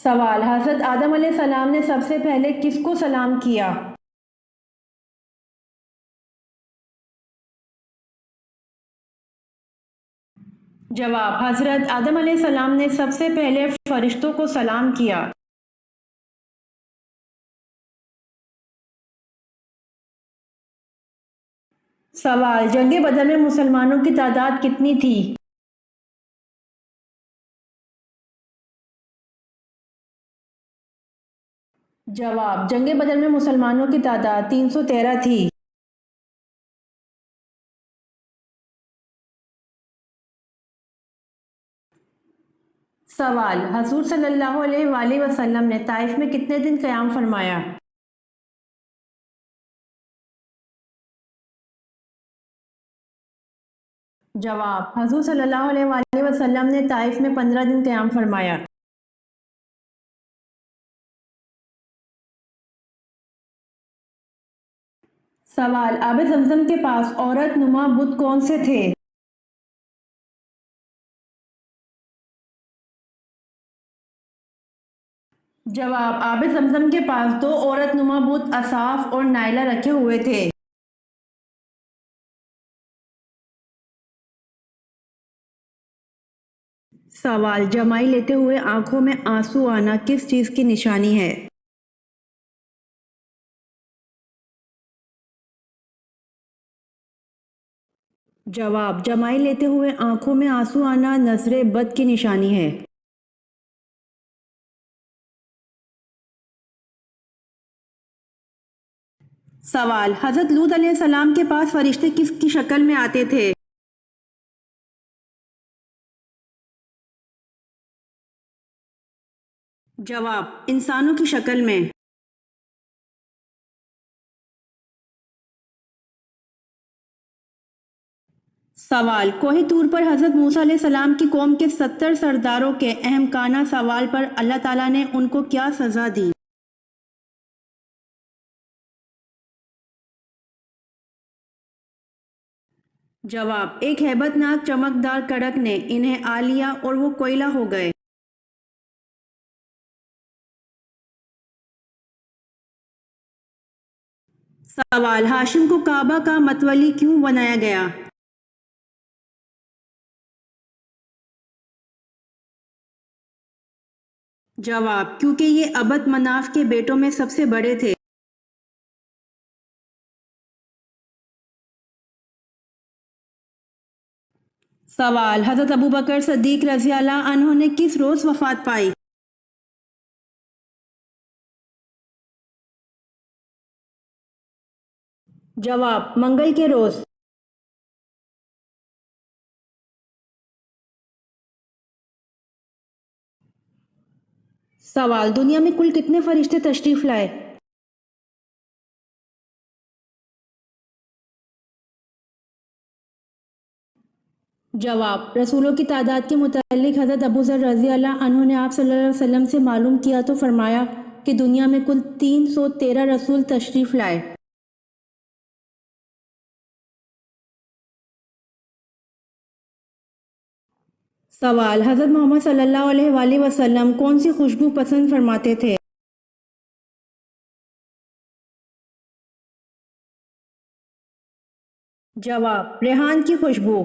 سوال: حضرت آدم علیہ السلام نے سب سے پہلے کس کو سلام کیا؟ جواب: حضرت آدم علیہ السلام نے سب سے پہلے فرشتوں کو سلام کیا۔ سوال: جنگ بدر میں مسلمانوں کی تعداد کتنی تھی؟ جواب: جنگ بدر میں مسلمانوں کی تعداد 313 تھی۔ سوال: حضور صلی اللہ علیہ وآلہ وسلم نے طائف میں کتنے دن قیام فرمایا؟ جواب: حضور صلی اللہ علیہ وآلہ وسلم نے طائف میں 15 دن قیام فرمایا۔ سوال: آب زمزم کے پاس عورت نما بت کون سے تھے؟ جواب: آب زمزم کے پاس 2 عورت نما بت اصاف اور نائلہ رکھے ہوئے تھے۔ سوال: جمائی لیتے ہوئے آنکھوں میں آنسو آنا کس چیز کی نشانی ہے؟ جواب: جمائی لیتے ہوئے آنکھوں میں آنسو آنا نظر بد کی نشانی ہے۔ سوال: حضرت لوط علیہ السلام کے پاس فرشتے کس کی شکل میں آتے تھے؟ جواب: انسانوں کی شکل میں۔ سوال: کوہ طور پر حضرت موسیٰ علیہ السلام کی قوم کے 70 سرداروں کے احمقانہ سوال پر اللہ تعالیٰ نے ان کو کیا سزا دی؟ جواب: ایک ہیبت ناک چمکدار کڑک نے انہیں آ لیا اور وہ کوئلہ ہو گئے۔ سوال: ہاشم کو کعبہ کا متولی کیوں بنایا گیا؟ جواب: کیونکہ یہ عبد مناف کے بیٹوں میں سب سے بڑے تھے۔ سوال: حضرت ابوبکر صدیق رضی اللہ عنہ نے کس روز وفات پائی؟ جواب: منگل کے روز۔ سوال: دنیا میں کل کتنے فرشتے تشریف لائے؟ جواب: رسولوں کی تعداد کے متعلق حضرت ابو ذر رضی اللہ عنہ نے آپ صلی اللہ علیہ وسلم سے معلوم کیا تو فرمایا کہ دنیا میں کل 313 رسول تشریف لائے۔ سوال: حضرت محمد صلی اللہ علیہ وآلہ وسلم کون سی خوشبو پسند فرماتے تھے؟ جواب: ریحان کی خوشبو۔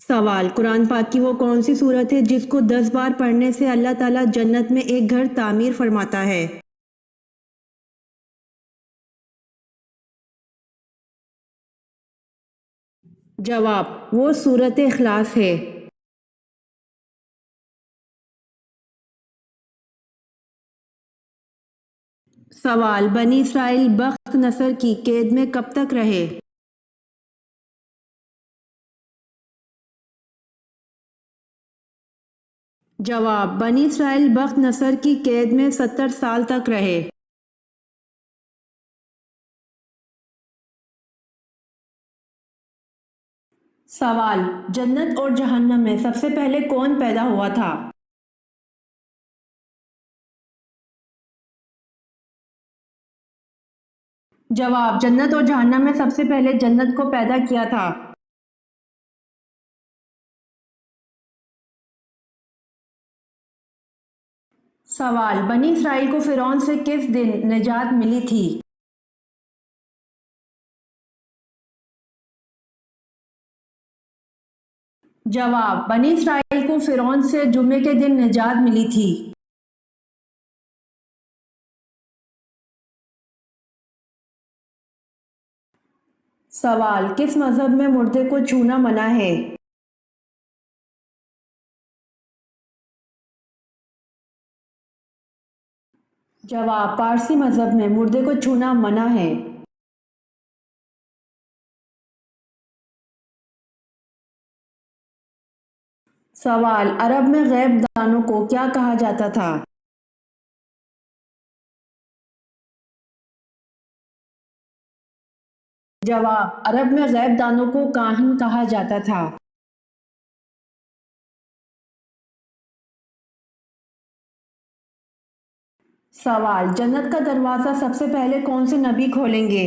سوال: قرآن پاک کی وہ کون سی سورت ہے جس کو 10 بار پڑھنے سے اللہ تعالیٰ جنت میں ایک گھر تعمیر فرماتا ہے؟ جواب: وہ سورت اخلاص ہے۔ سوال: بنی اسرائیل بخت نصر کی قید میں کب تک رہے؟ جواب: بنی اسرائیل بخت نصر کی قید میں 70 سال تک رہے۔ سوال: جنت اور جہنم میں سب سے پہلے کون پیدا ہوا تھا؟ جواب: جنت اور جہنم میں سب سے پہلے جنت کو پیدا کیا تھا۔ سوال، بنی اسرائیل کو فرعون سے کس دن نجات ملی تھی؟ جواب، بنی اسرائیل کو فرعون سے جمعے کے دن نجات ملی تھی۔ سوال، کس مذہب میں مردے کو چھونا منع ہے؟ جواب، پارسی مذہب میں مردے کو چھونا منع ہے۔ سوال، عرب میں غیب دانوں کو کیا کہا جاتا تھا؟ جواب، عرب میں غیب دانوں کو کاہن کہا جاتا تھا۔ سوال، جنت کا دروازہ سب سے پہلے کون سے نبی کھولیں گے؟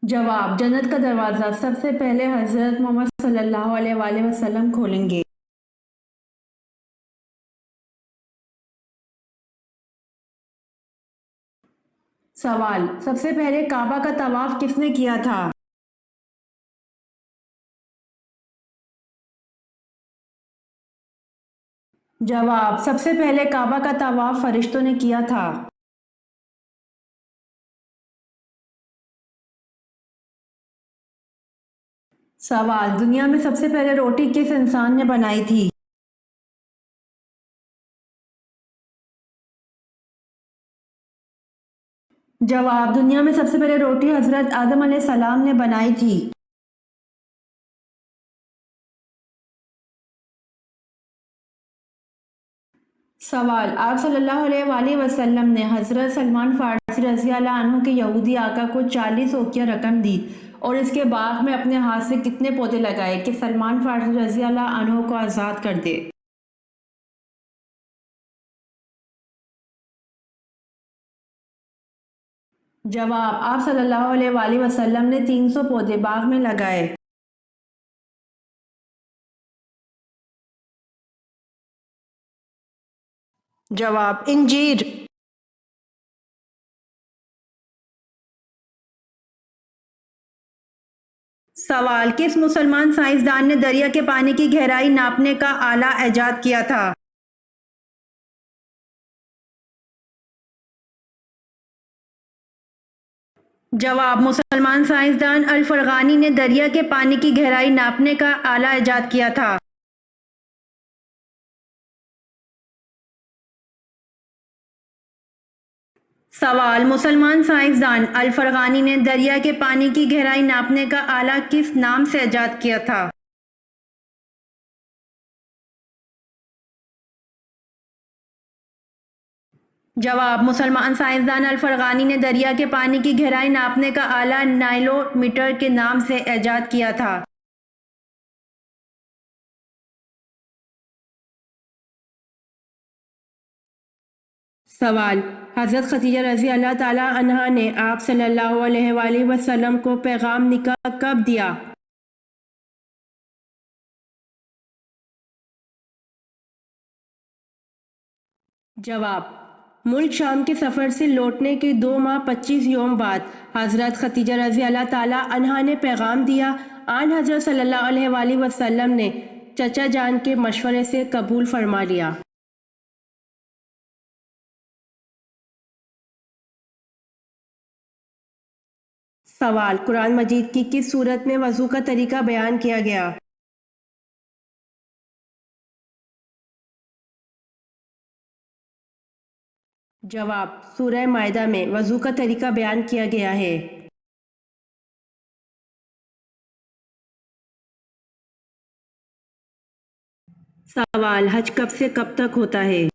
جواب، جنت کا دروازہ سب سے پہلے حضرت محمد صلی اللہ علیہ وآلہ وسلم کھولیں گے۔ سوال، سب سے پہلے کعبہ کا طواف کس نے کیا تھا؟ جواب، سب سے پہلے کعبہ کا طواف فرشتوں نے کیا تھا۔ سوال، دنیا میں سب سے پہلے روٹی کس انسان نے بنائی تھی؟ جواب، دنیا میں سب سے پہلے روٹی حضرت آدم علیہ السلام نے بنائی تھی۔ سوال، آپ صلی اللہ علیہ وآلہ وسلم نے حضرت سلمان فارسی رضی اللہ عنہ کے یہودی آقا کو 40 اوقیہ رقم دی اور اس کے باغ میں اپنے ہاتھ سے کتنے پودے لگائے کہ سلمان فارسی رضی اللہ عنہ کو آزاد کر دے؟ جواب، آپ صلی اللہ علیہ وآلہ وسلم نے 300 پودے باغ میں لگائے۔ جواب، انجیر۔ سوال، کس مسلمان سائنسدان نے دریا کے پانی کی گہرائی ناپنے کا آلہ ایجاد کیا تھا؟ جواب، مسلمان سائنسدان الفرغانی نے دریا کے پانی کی گہرائی ناپنے کا آلہ ایجاد کیا تھا۔ سوال، مسلمان سائنسدان الفرغانی نے دریا کے پانی کی گہرائی ناپنے کا آلہ کس نام سے ایجاد کیا تھا؟ جواب، مسلمان سائنسدان الفرغانی نے دریا کے پانی کی گہرائی ناپنے کا آلہ نائلو میٹر کے نام سے ایجاد کیا تھا۔ سوال، حضرت خدیجہ رضی اللہ تعالی عنہا نے آپ صلی اللہ علیہ وآلہ وسلم کو پیغام نکاح کب دیا؟ جواب، ملک شام کے سفر سے لوٹنے کے 2 ماہ 25 یوم بعد حضرت خدیجہ رضی اللہ تعالی عنہا نے پیغام دیا۔ آن حضرت صلی اللہ علیہ وآلہ وسلم نے چچا جان کے مشورے سے قبول فرما لیا۔ سوال، قرآن مجید کی کس صورت میں وضو کا طریقہ بیان کیا گیا؟ جواب، سورہ مائدہ میں وضو کا طریقہ بیان کیا گیا ہے۔ سوال، حج کب سے کب تک ہوتا ہے؟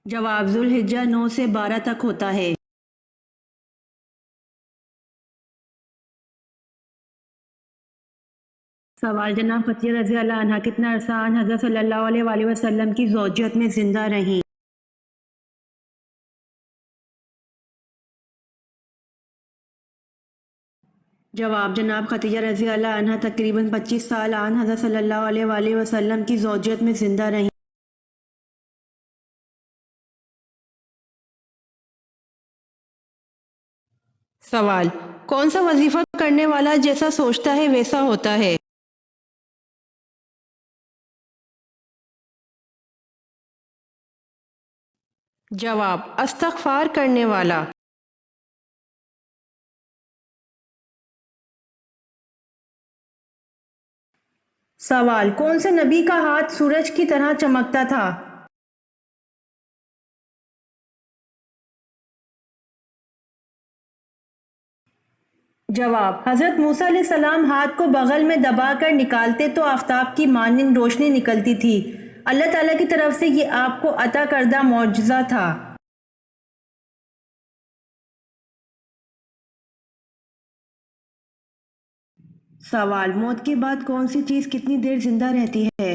جواب، ذوالحجہ 9 سے 12 تک ہوتا ہے۔ سوال، جناب فتیہ رضی اللہ عنہ کتنا عرصہ آن حضرت صلی اللہ علیہ وآلہ وسلم کی زوجیت میں زندہ رہیں؟ جواب: جناب خدیجہ رضی اللہ عنہ تقریباً 25 سال آن حضرت صلی اللہ علیہ وآلہ وسلم کی زوجیت میں زندہ رہیں۔ سوال: کون سا وظیفہ کرنے والا جیسا سوچتا ہے ویسا ہوتا ہے؟ جواب: استغفار کرنے والا۔ سوال: کون سے نبی کا ہاتھ سورج کی طرح چمکتا تھا؟ جواب: حضرت موسیٰ علیہ السلام ہاتھ کو بغل میں دبا کر نکالتے تو آفتاب کی مانند روشنی نکلتی تھی۔ اللہ تعالیٰ کی طرف سے یہ آپ کو عطا کردہ معجزہ تھا۔ سوال: موت کے بعد کون سی چیز کتنی دیر زندہ رہتی ہے؟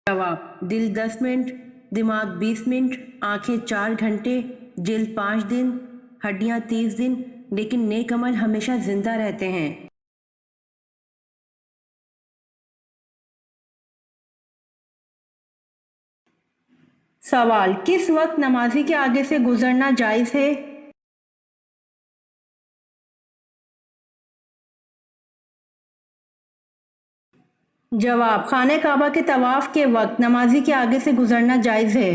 جواب: دل 10 منٹ، دماغ 20 منٹ، آنکھیں 4 گھنٹے، جلد 5 دن، ہڈیاں 30 دن، لیکن نیک عمل ہمیشہ زندہ رہتے ہیں۔ سوال: کس وقت نمازی کے آگے سے گزرنا جائز ہے؟ جواب: خانہ کعبہ کے طواف کے وقت نمازی کے آگے سے گزرنا جائز ہے۔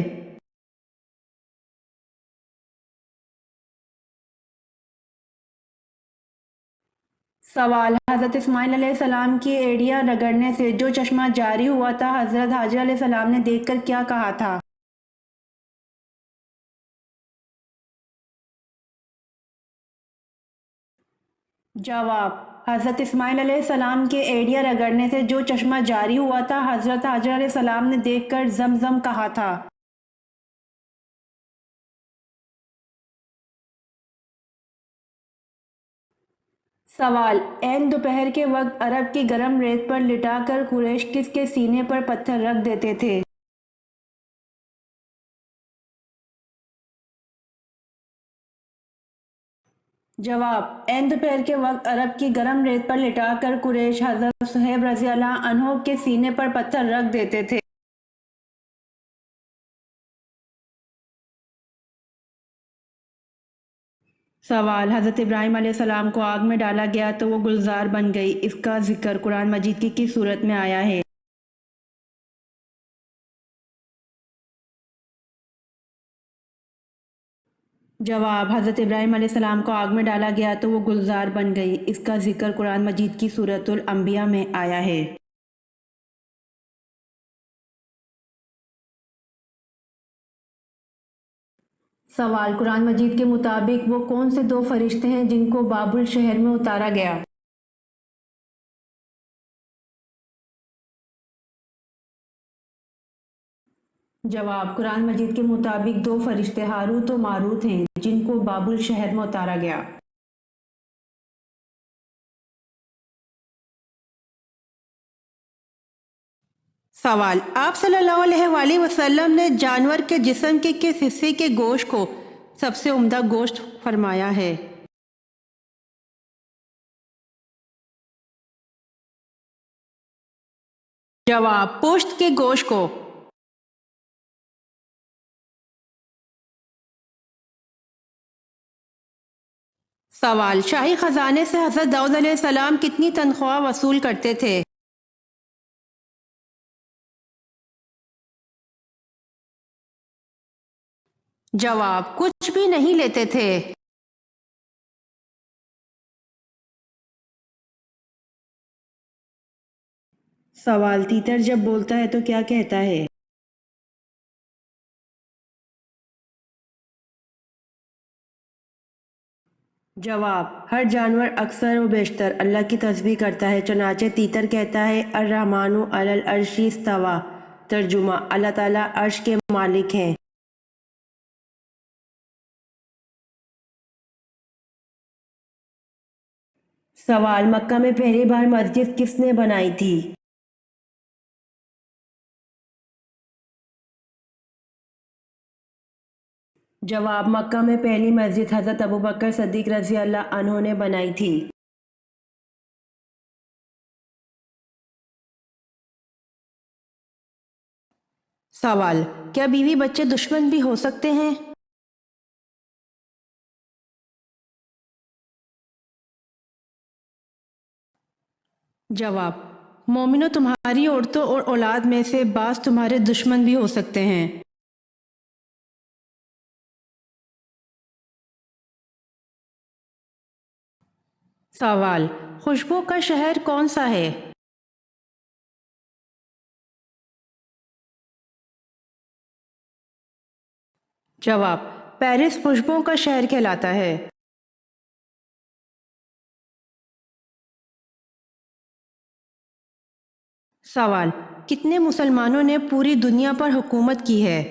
سوال: حضرت اسماعیل علیہ السلام کی ایڑیاں رگڑنے سے جو چشمہ جاری ہوا تھا حضرت حاجرہ علیہ السلام نے دیکھ کر کیا کہا تھا؟ جواب: حضرت اسماعیل علیہ السلام کے ایڑیاں رگڑنے سے جو چشمہ جاری ہوا تھا حضرت حاجرہ علیہ السلام نے دیکھ کر زمزم کہا تھا۔ سوال: عین دوپہر کے وقت عرب کی گرم ریت پر لٹا کر قریش کس کے سینے پر پتھر رکھ دیتے تھے؟ جواب: عین دوپہر کے وقت عرب کی گرم ریت پر لٹا کر قریش حضرت صہیب رضی اللہ عنہ کے سینے پر پتھر رکھ دیتے تھے۔ سوال: حضرت ابراہیم علیہ السلام کو آگ میں ڈالا گیا تو وہ گلزار بن گئی، اس کا ذکر قرآن مجید کی کس صورت میں آیا ہے؟ جواب: حضرت ابراہیم علیہ السلام کو آگ میں ڈالا گیا تو وہ گلزار بن گئی، اس کا ذکر قرآن مجید کی سورۃ الانبیاء میں آیا ہے۔ سوال: قرآن مجید کے مطابق وہ کون سے 2 فرشتے ہیں جن کو بابل شہر میں اتارا گیا؟ جواب: قرآن مجید کے مطابق 2 فرشتے ہاروت و ماروت ہیں جن کو بابل شہر میں اتارا گیا۔ سوال: آپ صلی اللہ علیہ وآلہ وسلم نے جانور کے جسم کے کس حصے کے گوشت کو سب سے عمدہ گوشت فرمایا ہے؟ جواب: پشت کے گوشت کو۔ سوال: شاہی خزانے سے حضرت داؤد علیہ السلام کتنی تنخواہ وصول کرتے تھے؟ جواب: کچھ بھی نہیں لیتے تھے۔ سوال: تیتر جب بولتا ہے تو کیا کہتا ہے؟ جواب: ہر جانور اکثر و بیشتر اللہ کی تسبیح کرتا ہے، چنانچہ تیتر کہتا ہے الرحمن علی العرش استویٰ۔ ترجمہ: اللہ تعالیٰ عرش کے مالک ہیں۔ سوال: مکہ میں پہلی بار مسجد کس نے بنائی تھی؟ جواب: مکہ میں پہلی مسجد حضرت ابوبکر صدیق رضی اللہ عنہ نے بنائی تھی۔ سوال: کیا بیوی بچے دشمن بھی ہو سکتے ہیں؟ جواب: مومنو، تمہاری عورتوں اور اولاد میں سے بعض تمہارے دشمن بھی ہو سکتے ہیں۔ سوال: خوشبو کا شہر کون سا ہے؟ جواب: پیرس خوشبوؤں کا شہر کہلاتا ہے۔ سوال: کتنے مسلمانوں نے پوری دنیا پر حکومت کی ہے؟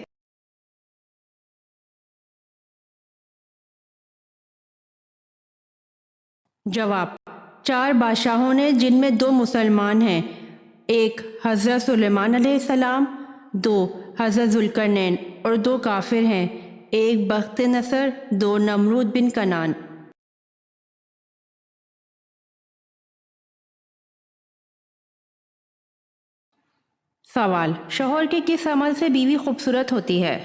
جواب: 4 بادشاہوں نے، جن میں 2 مسلمان ہیں۔ 1 حضرت سلیمان علیہ السلام، 2 حضرت ذوالقرنین، اور 2 کافر ہیں، 1 بخت نصر، 2 نمرود بن کنعان۔ سوال: شوہر کے کس عمل سے بیوی خوبصورت ہوتی ہے؟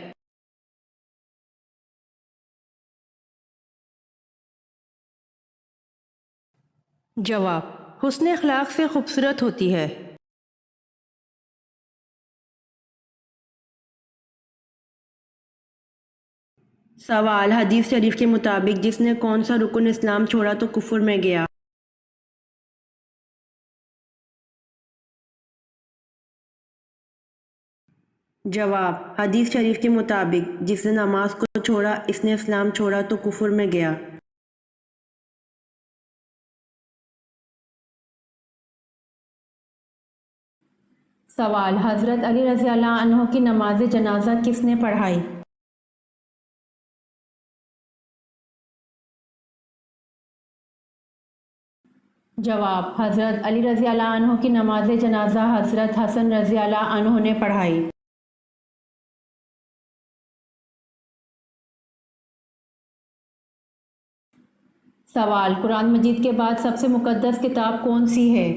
جواب: حسن اخلاق سے خوبصورت ہوتی ہے۔ سوال: حدیث شریف کے مطابق جس نے کون سا رکن اسلام چھوڑا تو کفر میں گیا؟ جواب: حدیث شریف کے مطابق جس نے نماز کو چھوڑا، اس نے اسلام چھوڑا تو کفر میں گیا۔ سوال: حضرت علی رضی اللہ عنہ کی نماز جنازہ کس نے پڑھائی؟ جواب: حضرت علی رضی اللہ عنہ کی نماز جنازہ حضرت حسن رضی اللہ عنہ نے پڑھائی۔ سوال: قرآن مجید کے بعد سب سے مقدس کتاب کون سی ہے؟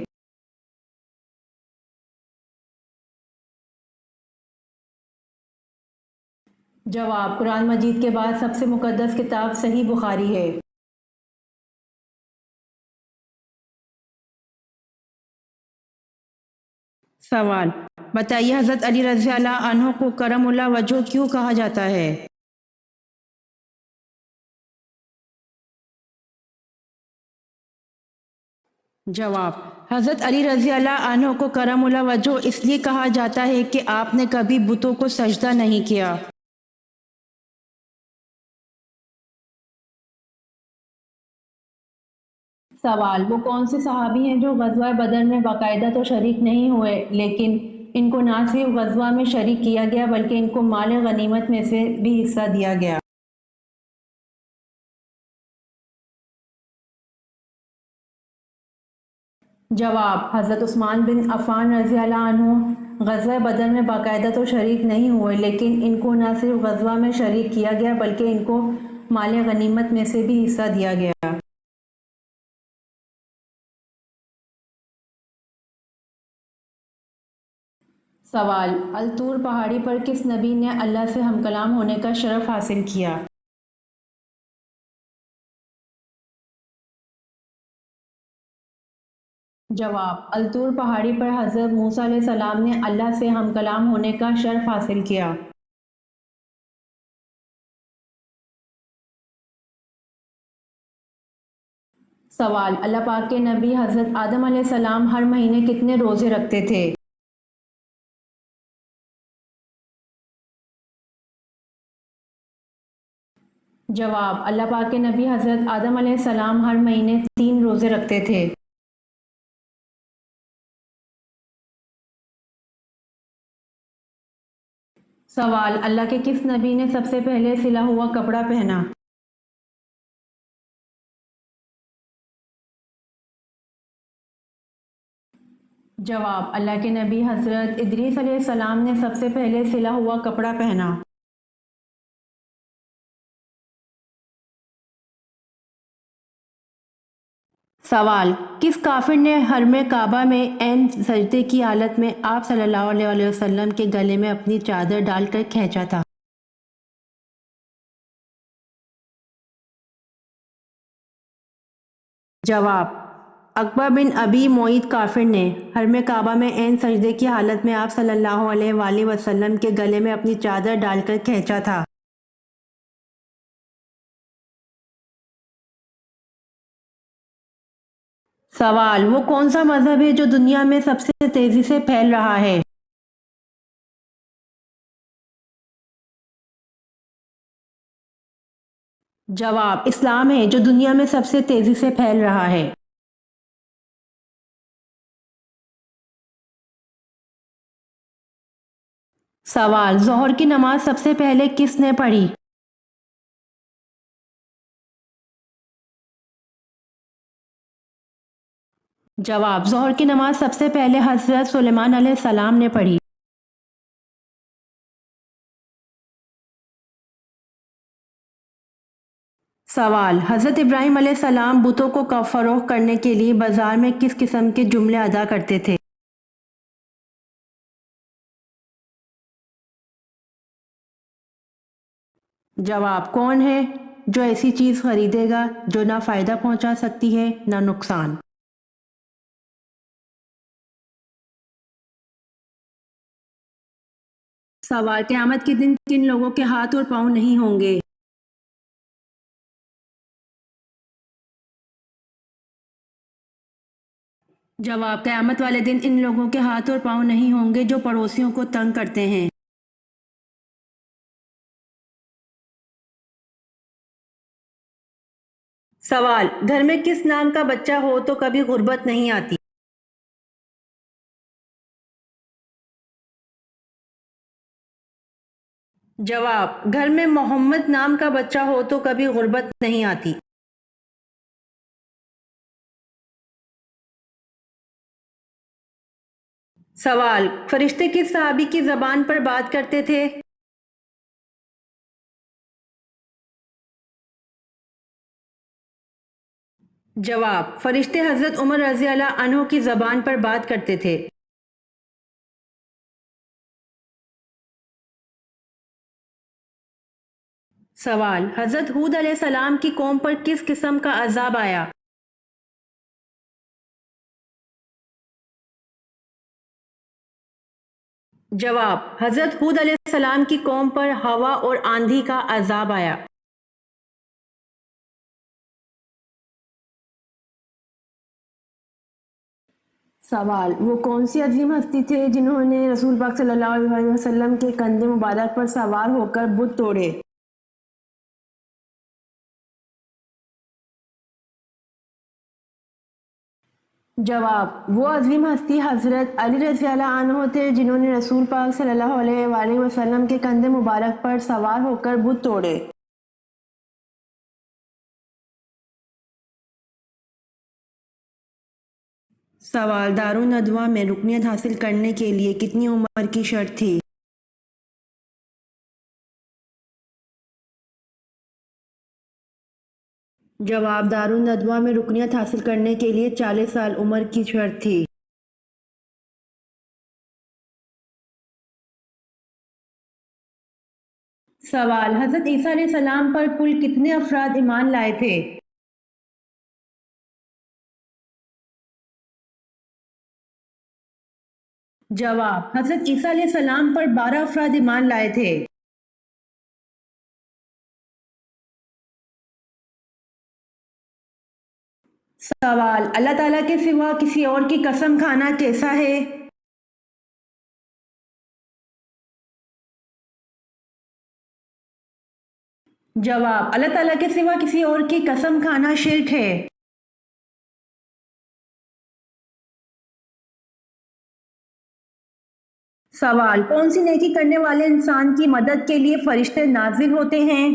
جواب: قرآن مجید کے بعد سب سے مقدس کتاب صحیح بخاری ہے۔ سوال: بتائیے حضرت علی رضی اللہ عنہ کو کرم اللہ وجہ کیوں کہا جاتا ہے؟ جواب: حضرت علی رضی اللہ عنہ کو کرم اللہ وجہ اس لیے کہا جاتا ہے کہ آپ نے کبھی بتوں کو سجدہ نہیں کیا۔ سوال: وہ کون سے صحابی ہیں جو غزوہ بدر میں باقاعدہ تو شریک نہیں ہوئے، لیکن ان کو نہ صرف غزوہ میں شریک کیا گیا بلکہ ان کو مال غنیمت میں سے بھی حصہ دیا گیا؟ جواب: حضرت عثمان بن عفان رضی اللہ عنہ غزوہ بدر میں باقاعدہ تو شریک نہیں ہوئے، لیکن ان کو نہ صرف غزوہ میں شریک کیا گیا بلکہ ان کو مال غنیمت میں سے بھی حصہ دیا گیا۔ سوال: الطور پہاڑی پر کس نبی نے اللہ سے ہم کلام ہونے کا شرف حاصل کیا؟ جواب: الطور پہاڑی پر حضرت موسیٰ علیہ السلام نے اللہ سے ہم کلام ہونے کا شرف حاصل کیا۔ سوال: اللہ پاک کے نبی حضرت آدم علیہ السلام ہر مہینے کتنے روزے رکھتے تھے؟ جواب: اللہ پاک کے نبی حضرت آدم علیہ السلام ہر مہینے 3 روزے رکھتے تھے۔ سوال: اللہ کے کس نبی نے سب سے پہلے سلا ہوا کپڑا پہنا؟ جواب: اللہ کے نبی حضرت ادریس علیہ السلام نے سب سے پہلے سلا ہوا کپڑا پہنا۔ سوال: کس کافر نے حرم کعبہ میں عین سجدے کی حالت میں آپ صلی اللہ علیہ وسلم کے گلے میں اپنی چادر ڈال کر کھینچا تھا؟ جواب: عقبہ بن ابی معیط کافر نے حرم کعبہ میں عین سجدے کی حالت میں آپ صلی اللہ علیہ وآلہ وسلم کے گلے میں اپنی چادر ڈال کر کھینچا تھا۔ سوال: وہ کون سا مذہب ہے جو دنیا میں سب سے تیزی سے پھیل رہا ہے؟ جواب: اسلام ہے جو دنیا میں سب سے تیزی سے پھیل رہا ہے۔ سوال: ظہر کی نماز سب سے پہلے کس نے پڑھی؟ جواب: ظہر کی نماز سب سے پہلے حضرت سلیمان علیہ السلام نے پڑھی۔ سوال: حضرت ابراہیم علیہ السلام بتوں کو فروخت کرنے کے لیے بازار میں کس قسم کے جملے ادا کرتے تھے؟ جواب: کون ہے جو ایسی چیز خریدے گا جو نہ فائدہ پہنچا سکتی ہے نہ نقصان؟ سوال: قیامت کے دن کن لوگوں کے ہاتھ اور پاؤں نہیں ہوں گے؟ جواب: قیامت والے دن ان لوگوں کے ہاتھ اور پاؤں نہیں ہوں گے جو پڑوسیوں کو تنگ کرتے ہیں۔ سوال: گھر میں کس نام کا بچہ ہو تو کبھی غربت نہیں آتی؟ جواب: گھر میں محمد نام کا بچہ ہو تو کبھی غربت نہیں آتی۔ سوال: فرشتے کس صحابی کی زبان پر بات کرتے تھے؟ جواب: فرشتے حضرت عمر رضی اللہ عنہ کی زبان پر بات کرتے تھے۔ سوال: حضرت ہود علیہ السلام کی قوم پر کس قسم کا عذاب آیا؟ جواب: حضرت ہود علیہ السلام کی قوم پر ہوا اور آندھی کا عذاب آیا۔ سوال: وہ کون سی عظیم ہستی تھے جنہوں نے رسول پاک صلی اللہ علیہ وسلم کے کندھے مبارک پر سوار ہو کر بت توڑے؟ جواب: وہ عظیم ہستی حضرت علی رضی اللہ عنہ تھے جنہوں نے رسول پاک صلی اللہ علیہ وآلہ وسلم کے کندھے مبارک پر سوار ہو کر بت توڑے۔ سوال: دارالندوہ میں رکنیت حاصل کرنے کے لیے کتنی عمر کی شرط تھی؟ جواب: دارالندوہ میں رکنیت حاصل کرنے کے لیے 40 سال عمر کی شرط تھی۔ سوال: حضرت عیسیٰ علیہ السلام پر کل کتنے افراد ایمان لائے تھے؟ جواب: حضرت عیسیٰ علیہ السلام پر 12 افراد ایمان لائے تھے۔ سوال: اللہ تعالیٰ کے سوا کسی اور کی قسم کھانا کیسا ہے؟ جواب: اللہ تعالیٰ کے سوا کسی اور کی قسم کھانا شرک ہے۔ سوال: کون سی نیکی کرنے والے انسان کی مدد کے لیے فرشتے نازل ہوتے ہیں؟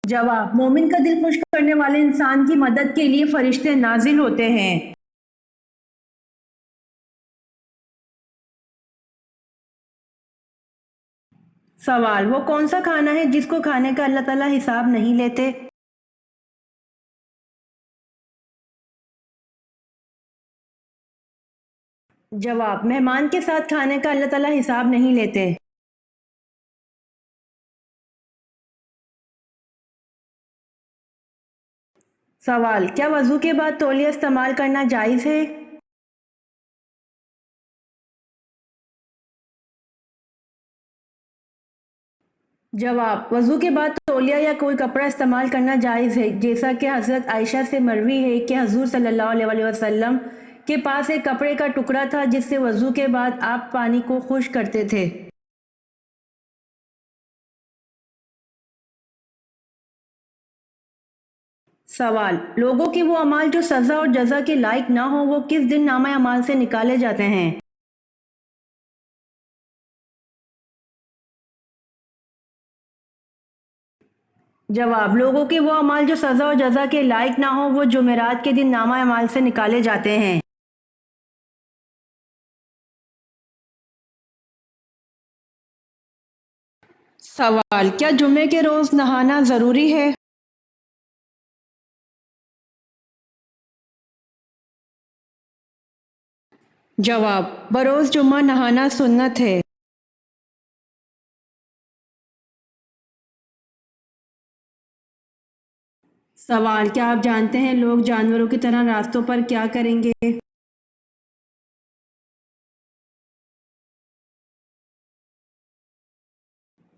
جواب: مومن کا دل خوش کرنے والے انسان کی مدد کے لیے فرشتے نازل ہوتے ہیں۔ سوال: وہ کون سا کھانا ہے جس کو کھانے کا اللہ تعالیٰ حساب نہیں لیتے؟ جواب: مہمان کے ساتھ کھانے کا اللہ تعالیٰ حساب نہیں لیتے۔ سوال: کیا وضو کے بعد تولیہ استعمال کرنا جائز ہے؟ جواب: وضو کے بعد تولیہ یا کوئی کپڑا استعمال کرنا جائز ہے، جیسا کہ حضرت عائشہ سے مروی ہے کہ حضور صلی اللہ علیہ وآلہ وسلم کے پاس ایک کپڑے کا ٹکڑا تھا جس سے وضو کے بعد آپ پانی کو خشک کرتے تھے۔ سوال: لوگوں کے وہ اعمال جو سزا اور جزا کے لائق نہ ہوں وہ کس دن نامہ اعمال سے نکالے جاتے ہیں؟ جواب: لوگوں کے وہ اعمال جو سزا اور جزا کے لائق نہ ہوں وہ جمعرات کے دن نامہ اعمال سے نکالے جاتے ہیں۔ سوال: کیا جمعے کے روز نہانا ضروری ہے؟ جواب: بروز جمعہ نہانا سنت ہے۔ سوال: کیا آپ جانتے ہیں لوگ جانوروں کی طرح راستوں پر کیا کریں گے؟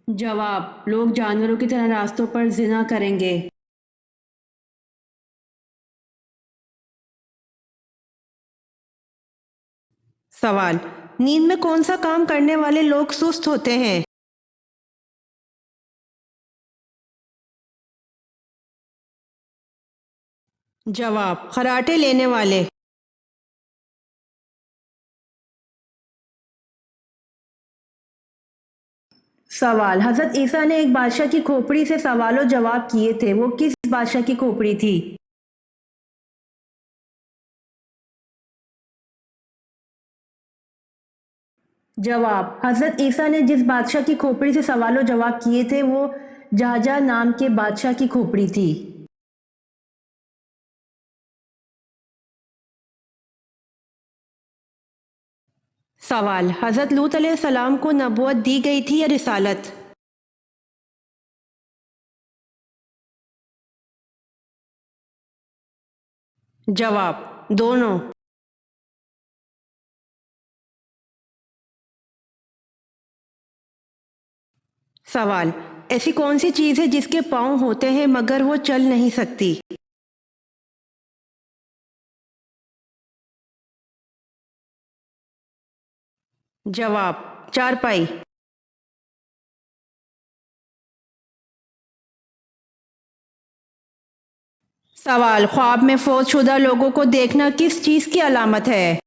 جواب: لوگ جانوروں کی طرح راستوں پر زنا کریں گے۔ سوال: نیند میں کون سا کام کرنے والے لوگ سست ہوتے ہیں؟ جواب: خراٹے لینے والے۔ سوال: حضرت عیسیٰ نے ایک بادشاہ کی کھوپڑی سے سوال و جواب کیے تھے، وہ کس بادشاہ کی کھوپڑی تھی؟ جواب: حضرت عیسیٰ نے جس بادشاہ کی کھوپڑی سے سوال و جواب کیے تھے وہ جہجہ نام کے بادشاہ کی کھوپڑی تھی۔ سوال: حضرت لوط علیہ السلام کو نبوت دی گئی تھی یا رسالت؟ جواب: دونوں۔ سوال: ایسی کون سی چیز ہے جس کے پاؤں ہوتے ہیں مگر وہ چل نہیں سکتی؟ جواب: چارپائی۔ سوال: خواب میں فوت شدہ لوگوں کو دیکھنا کس چیز کی علامت ہے؟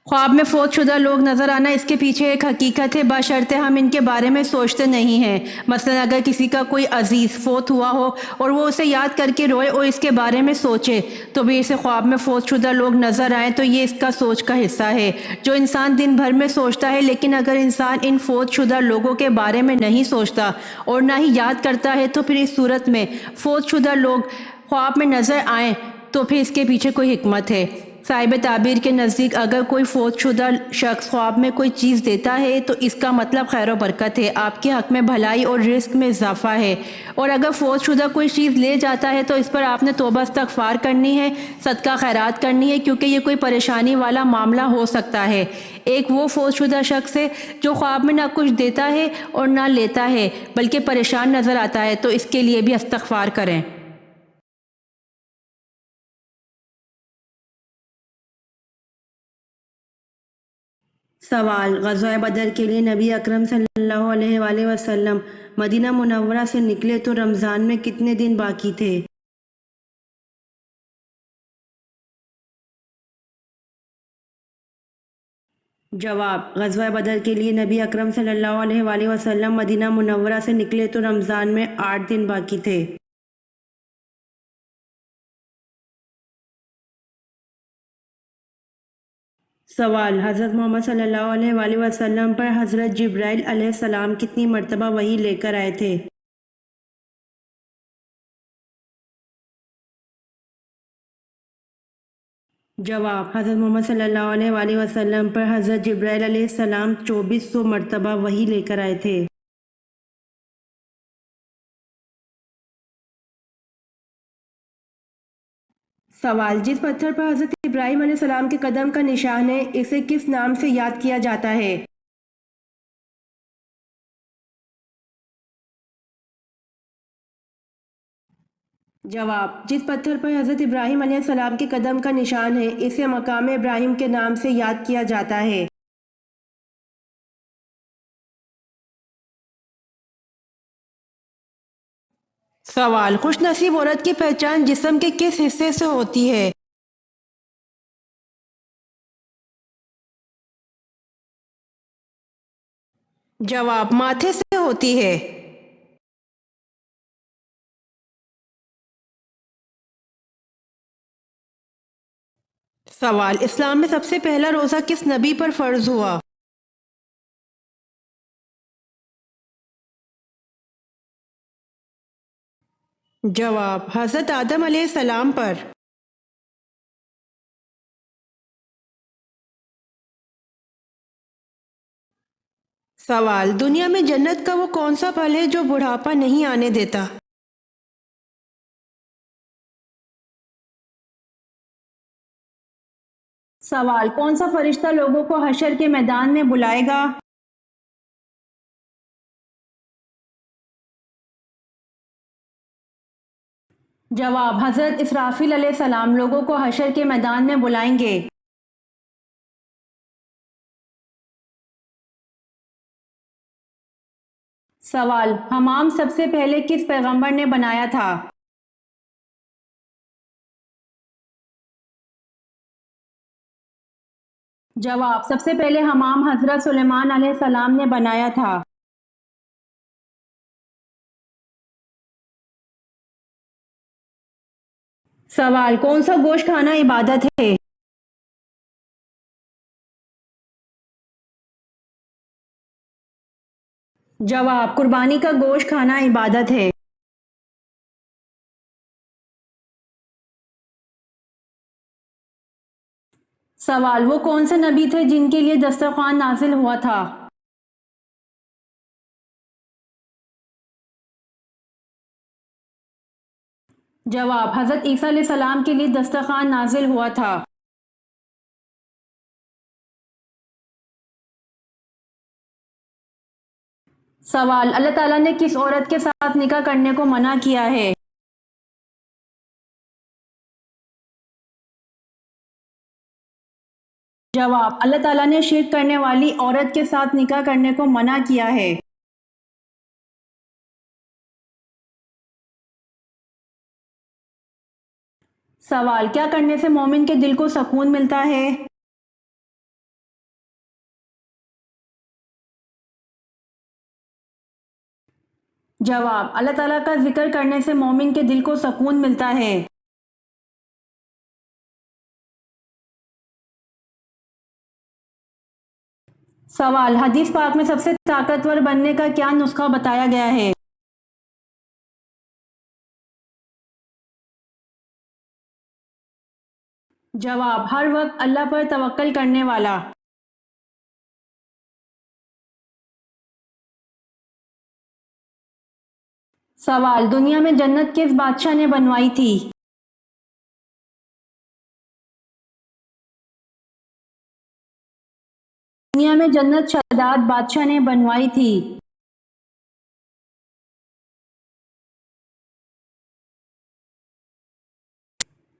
خواب میں فوت شدہ لوگ نظر آنا اس کے پیچھے ایک حقیقت ہے، بشرطے ہم ان کے بارے میں سوچتے نہیں ہیں۔ مثلا اگر کسی کا کوئی عزیز فوت ہوا ہو اور وہ اسے یاد کر کے روئے اور اس کے بارے میں سوچے تو بھی اسے خواب میں فوت شدہ لوگ نظر آئیں تو یہ اس کا سوچ کا حصہ ہے جو انسان دن بھر میں سوچتا ہے، لیکن اگر انسان ان فوت شدہ لوگوں کے بارے میں نہیں سوچتا اور نہ ہی یاد کرتا ہے تو پھر اس صورت میں فوت شدہ لوگ خواب میں نظر آئیں تو پھر اس کے پیچھے کوئی حکمت ہے۔ صاحب تعبیر کے نزدیک اگر کوئی فوت شدہ شخص خواب میں کوئی چیز دیتا ہے تو اس کا مطلب خیر و برکت ہے، آپ کے حق میں بھلائی اور رزق میں اضافہ ہے، اور اگر فوت شدہ کوئی چیز لے جاتا ہے تو اس پر آپ نے توبہ استغفار کرنی ہے، صدقہ خیرات کرنی ہے، کیونکہ یہ کوئی پریشانی والا معاملہ ہو سکتا ہے۔ ایک وہ فوت شدہ شخص ہے جو خواب میں نہ کچھ دیتا ہے اور نہ لیتا ہے بلکہ پریشان نظر آتا ہے، تو اس کے لیے بھی استغفار کریں۔ سوال: غزوہ بدر کے لیے نبی اکرم صلی اللہ علیہ وآلہ وسلم مدینہ منورہ سے نکلے تو رمضان میں کتنے دن باقی تھے؟ جواب: غزوہ بدر کے لیے نبی اکرم صلی اللہ علیہ وآلہ وسلم مدینہ منورہ سے نکلے تو رمضان میں 8 دن باقی تھے۔ سوال: حضرت محمد صلی اللہ علیہ وآلہ وسلم پر حضرت جبرائیل علیہ السلام کتنی مرتبہ وحی لے کر آئے تھے؟ جواب: حضرت محمد صلی اللہ علیہ وآلہ وسلم پر حضرت جبرائیل علیہ السلام 2400 مرتبہ وحی لے کر آئے تھے۔ سوال: جس پتھر پر حضرت ابراہیم علیہ السلام کے قدم کا نشان ہے، اسے کس نام سے یاد کیا جاتا ہے؟ جواب: جس پتھر پر حضرت ابراہیم علیہ السلام کے قدم کا نشان ہے، اسے مقام ابراہیم کے نام سے یاد کیا جاتا ہے۔ سوال: خوش نصیب عورت کی پہچان جسم کے کس حصے سے ہوتی ہے؟ جواب: ماتھے سے ہوتی ہے۔ سوال: اسلام میں سب سے پہلا روزہ کس نبی پر فرض ہوا؟ جواب: حضرت آدم علیہ السلام پر۔ سوال: دنیا میں جنت کا وہ کون سا پھل ہے جو بڑھاپا نہیں آنے دیتا؟ سوال: کون سا فرشتہ لوگوں کو حشر کے میدان میں بلائے گا؟ جواب: حضرت اسرافیل علیہ السلام لوگوں کو حشر کے میدان میں بلائیں گے۔ سوال: حمام سب سے پہلے کس پیغمبر نے بنایا تھا؟ جواب: سب سے پہلے حمام حضرت سلیمان علیہ السلام نے بنایا تھا۔ سوال: کون سا گوشت کھانا عبادت ہے؟ جواب: قربانی کا گوشت کھانا عبادت ہے۔ سوال: وہ کون سے نبی تھے جن کے لیے دسترخوان نازل ہوا تھا؟ جواب: حضرت عیسیٰ علیہ السلام کے لیے دسترخوان نازل ہوا تھا۔ سوال: اللہ تعالیٰ نے کس عورت کے ساتھ نکاح کرنے کو منع کیا ہے؟ جواب: اللہ تعالیٰ نے شرک کرنے والی عورت کے ساتھ نکاح کرنے کو منع کیا ہے۔ سوال: کیا کرنے سے مومن کے دل کو سکون ملتا ہے؟ جواب: اللہ تعالیٰ کا ذکر کرنے سے مومن کے دل کو سکون ملتا ہے۔ سوال: حدیث پاک میں سب سے طاقتور بننے کا کیا نسخہ بتایا گیا ہے؟ جواب: ہر وقت اللہ پر توکل کرنے والا۔ سوال: دنیا میں جنت کس بادشاہ نے بنوائی تھی؟ دنیا میں جنت شداد بادشاہ نے بنوائی تھی۔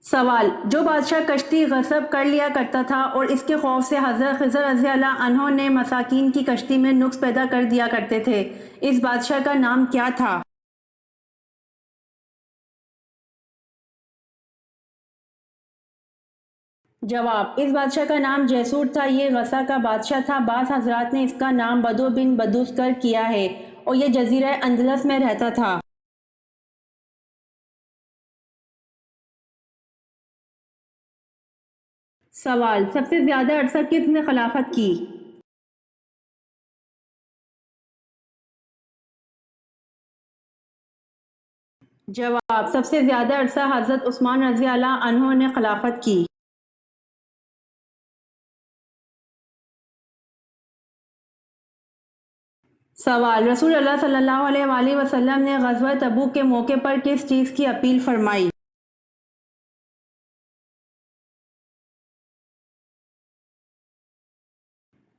سوال: جو بادشاہ کشتی غصب کر لیا کرتا تھا اور اس کے خوف سے حضرت خضر رضی اللہ عنہ نے مساکین کی کشتی میں نقص پیدا کر دیا کرتے تھے، اس بادشاہ کا نام کیا تھا؟ جواب: اس بادشاہ کا نام جیسور تھا، یہ غسہ کا بادشاہ تھا۔ بعض حضرات نے اس کا نام بدو بن بدوسکر کیا ہے اور یہ جزیرہ اندلس میں رہتا تھا۔ سوال: سب سے زیادہ عرصہ کس نے خلافت کی؟ جواب: سب سے زیادہ عرصہ حضرت عثمان رضی اللہ عنہ نے خلافت کی۔ سوال: رسول اللہ صلی اللہ علیہ وآلہ وسلم نے غزوہ تبوک کے موقع پر کس چیز کی اپیل فرمائی؟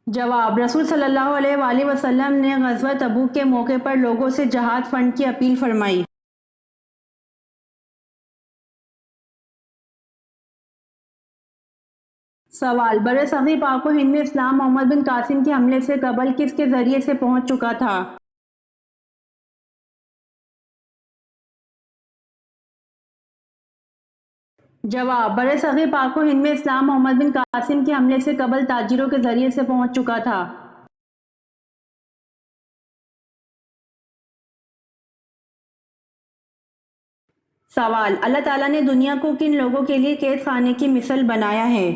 جواب: رسول صلی اللہ علیہ وآلہ وسلم نے غزوہ تبوک کے موقع پر لوگوں سے جہاد فنڈ کی اپیل فرمائی۔ سوال: بر صغیر پاک و ہند میں اسلام محمد بن قاسم کے حملے سے قبل کس کے ذریعے سے پہنچ چکا تھا؟ جواب: بر صغیر پاک و ہند میں اسلام محمد بن قاسم کے حملے سے قبل تاجروں کے ذریعے سے پہنچ چکا تھا۔ سوال: اللہ تعالیٰ نے دنیا کو کن لوگوں کے لیے قید خانے کی مثل بنایا ہے؟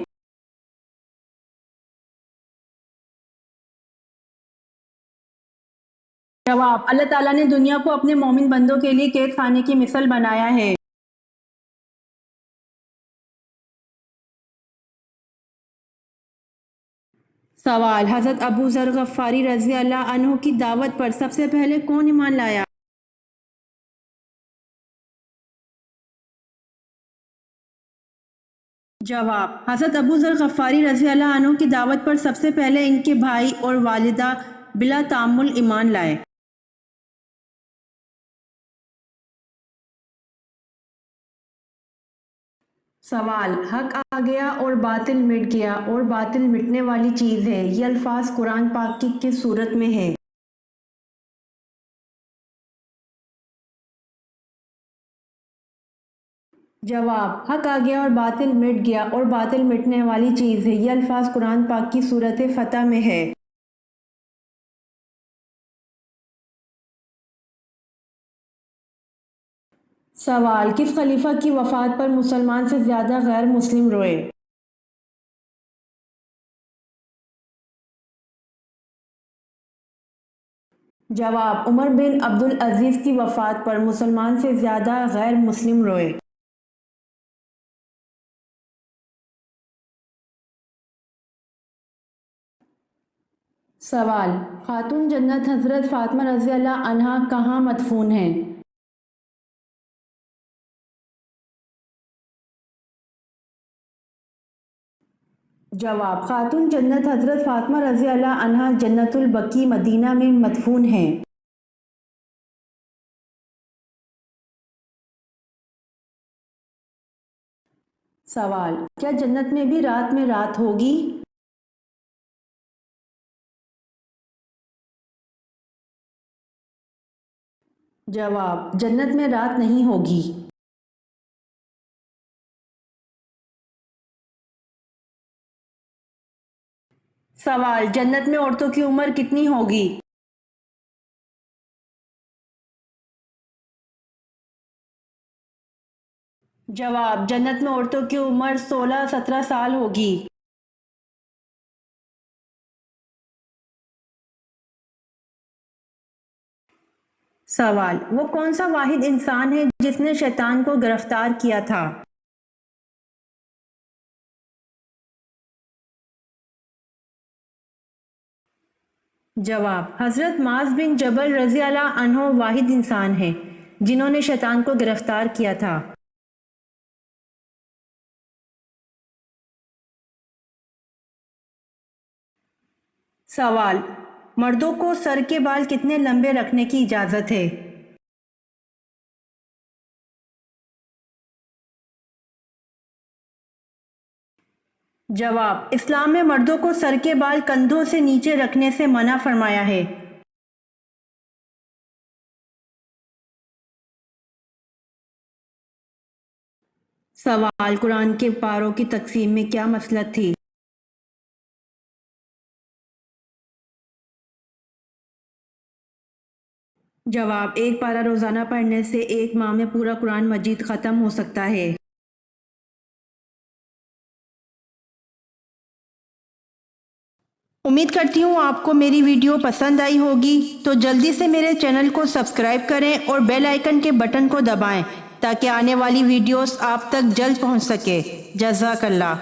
جواب: اللہ تعالیٰ نے دنیا کو اپنے مومن بندوں کے لیے قید خانے کی مثل بنایا ہے۔ سوال: حضرت ابو ذر غفاری رضی اللہ عنہ کی دعوت پر سب سے پہلے کون ایمان لایا؟ جواب: حضرت ابو ذر غفاری رضی اللہ عنہ کی دعوت پر سب سے پہلے ان کے بھائی اور والدہ بلا تعامل ایمان لائے۔ سوال: حق آ گیا اور باطل مٹ گیا اور باطل مٹنے والی چیز ہے، یہ الفاظ قرآن پاک کی کس سورت میں ہے؟ جواب: حق آ گیا اور باطل مٹ گیا اور باطل مٹنے والی چیز ہے، یہ الفاظ قرآن پاک کی سورت فتح میں ہے۔ سوال: کس خلیفہ کی وفات پر مسلمان سے زیادہ غیر مسلم روئے؟ جواب: عمر بن عبدالعزیز کی وفات پر مسلمان سے زیادہ غیر مسلم روئے۔ سوال: خاتون جنت حضرت فاطمہ رضی اللہ عنہا کہاں مدفون ہیں؟ جواب: خاتون جنت حضرت فاطمہ رضی اللہ عنہا جنت البقیع مدینہ میں مدفون ہیں۔ سوال: کیا جنت میں بھی رات ہوگی؟ جواب: جنت میں رات نہیں ہوگی۔ سوال: جنت میں عورتوں کی عمر کتنی ہوگی؟ جواب: جنت میں عورتوں کی عمر 16-17 سال ہوگی۔ سوال: وہ کون سا واحد انسان ہے جس نے شیطان کو گرفتار کیا تھا؟ جواب: حضرت معاذ بن جبل رضی اللہ عنہ واحد انسان ہیں جنہوں نے شیطان کو گرفتار کیا تھا۔ سوال: مردوں کو سر کے بال کتنے لمبے رکھنے کی اجازت ہے؟ جواب: اسلام میں مردوں کو سر کے بال کندھوں سے نیچے رکھنے سے منع فرمایا ہے۔ سوال: قرآن کے پاروں کی تقسیم میں کیا مصلحت تھی؟ جواب: ایک پارہ روزانہ پڑھنے سے ایک ماہ میں پورا قرآن مجید ختم ہو سکتا ہے۔ امید کرتی ہوں آپ کو میری ویڈیو پسند آئی ہوگی، تو جلدی سے میرے چینل کو سبسکرائب کریں اور بیل آئیکن کے بٹن کو دبائیں تاکہ آنے والی ویڈیوز آپ تک جلد پہنچ سکے۔ جزاک اللہ۔